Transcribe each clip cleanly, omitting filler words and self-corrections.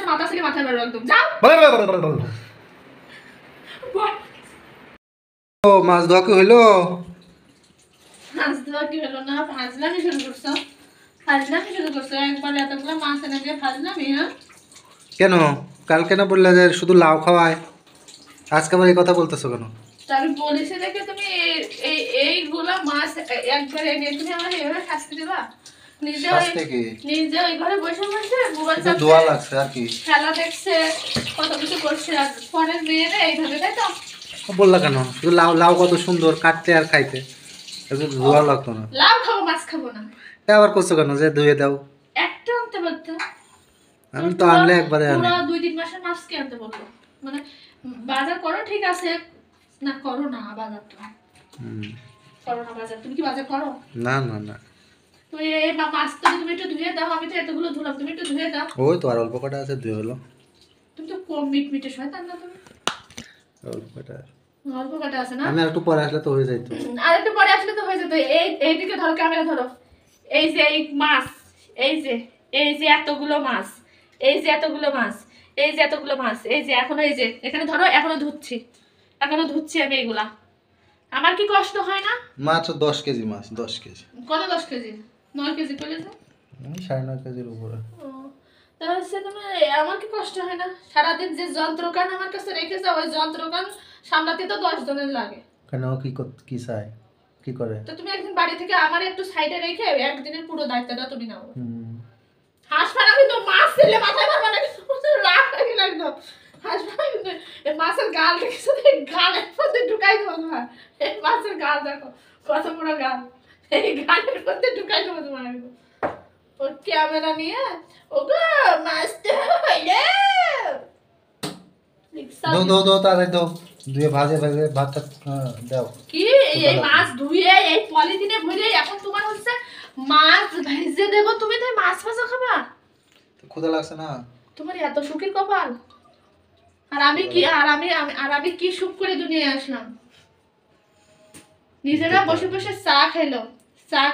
মাছের মাথা ছিল মাথায় বেরো একদম যাও। ও মাছ ধোয়া কি হইলো? মাছ ধোয়া কি হলো না, ফাজলামি শুরু করছো, ফাজলামি শুরু করছো। একবার এতগুলো মাছ এনে দিয়ে ফাজলামি। হ্যাঁ কেন কালকে না বললে যে শুধু লাউ খাওয়ায়, আজকে আবার এই কথা বলতেছো কেন? আমি বলেছি দেখে তুমি এইগুলো মাছ একবার এনে তুমি আমার এভাবে শাস্তি দিবা? নিজে ওই ঘরে বসে বসে মোবাইল ধোয়া লাগছে আর কি, খেলা দেখছে, কত কিছু করছে, আর পরের মেয়েরা এইভাবে, তাই তো? বললা কেন? শুধু লাউ লাউ কত সুন্দর কাটতে আর খাইতে, ধোয়া লাগতো না। লাউ খাবো মাছ খাবো না আবার করছো কেন যে ধুয়ে দাও? একটা আনতে পারতো। আমি তো আনলে একবারে আনি। পুরো 2-3 মাসের মাছ কি আনতে বলবো? মানে বাজার করো ঠিক আছে, না করো না বাজারটা, করো না বাজার। তুমি কি বাজার করো? না না না, তো এই মাছ তো তুমি একটু ধুয়ে দাও, আমি তো এতগুলো ধুলাম, তুমি একটু ধুয়ে দাও। ওই তো আর অল্প কটা আছে, ধুয়ে হলো। তুমি তো কম মিটমিটে শয়তান না তুমি। অল্প কটা, অল্প কাটা আছে না? আমি আর একটু পরে আসলে তো হয়ে যাইতো। আর একটু পরে আসলে তো হয়ে যেত। এইদিকে ধরো, ক্যামেরা ধরো। এই যে এই মাছ, এই যে এতগুলো মাছ, এই যে এতগুলো মাছ, এই যে এতগুলো মাছ, এই যে এখনো, এই যে এখানে ধরো, এখনো ধুচ্ছি আমি এইগুলা। আমার কি কষ্ট হয় না? মাত্র 10 কেজি মাছ, 10 কেজি। কত 10 কেজি? 9 কেজি করলে যে 9.5 কেজির উপরে। তাহলে সে তুমি, আমার কি কষ্ট হয় না? সারাদিন যে যন্ত্রকান আমার কাছে রেখে যাও, ওই যন্ত্রকান সামলাতে তো 10 জনের লাগে। কেন কি চাই, কি করে? তো তুমি একদিন বাড়ি থেকে আমার একটু সাইডে রেখে একদিনের পুরো দায়িত্বটা তুমি নাও। হাসপাতাল আমি তো মাছ ছেলে মাথায় মারবা না, রাগ লাগে একদম। হাসপাতাল এই মাছের গাল দেখেছো? এই গালের মধ্যে ঢুকাই দেবো তোমার। এই মাছের গাল দেখো কত বড় গাল, এই গালের মধ্যে ঢুকাই দেবো তোমার। ও ক্যামেরা নিয়ে ওগো মাছটা হইলে দাও তাড়াতাড়ি দাও, ধুয়ে ভাজে ভাতটা দাও। কি এই মাছ ধুয়ে এই পলিথিনে ভরে এখন তোমার হচ্ছে মাছ ভেজে দেবো, তুমি তাই মাছ ভাজা খাবা? ক্ষুধা লাগছে না তোমার এত সুখের কপাল। আর আমি কি সুখ করে দুনিয়ায় আসলাম। নিজেরা বসে বসে চা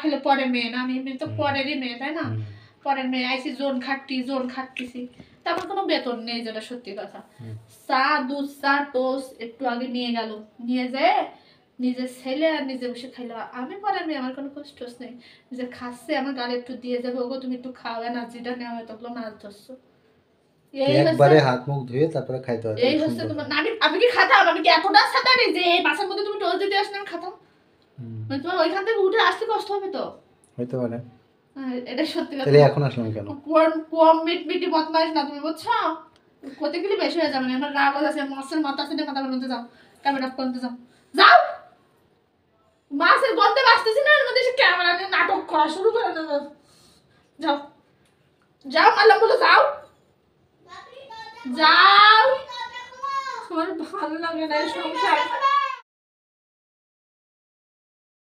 খেলো পরে মেয়ে না, আমি তো পরেরই মেয়ে, তাই না? পরের মেয়ে আইসি জোন খাটতেছি, তেমন কোনো বেতন নেই, যেটা সত্যি কথা। চা, দুধ চা, টোস্ট একটু আগে নিয়ে গেল, নিয়ে যায় নিজের ছেলে আর নিজে বসে খাইলো। আমি পরের মেয়ে, আমার কোনো কষ্ট নেই। যে খাচ্ছে আমার গালে একটু দিয়ে যাবে, ওগো তুমি একটু খাওয়া না, যেটা নেওয়া হয় তখন মাছ ধরছো। একবারে হাত মুখ ধুয়ে তারপরে খাইতে হয়। এই হচ্ছে তোমার। আমি কি খাতাম? আমি কি এতটা সাতারি যে এই মাছের মধ্যে তুমি টোস্ট দিতে আসলে আমি খাতাম? মানে তোমার ওইখান থেকে উঠে আসতে কষ্ট হবে তো। হইতে পারে। এটা সত্যি কথা। তাহলে এখন আসলাম কেন? কম মিটমিটি বদমাইশ না তুমি, বুঝছো? কত গেলে বেশি হয়ে যাবে না। আমার রাগ আছে, মাছের মাথা ছেড়ে মাথা বলতে যাও, ক্যামেরা অফ করতে যাও, যাও। মাছের গন্ধে বাঁচতেছি না, এর মধ্যে সে ক্যামেরা নিয়ে নাটক করা শুরু করে দেবে। যাও যাও, মাল্লাম বলো যাও যাও। তোমার ভালো লাগে না এই সংসার।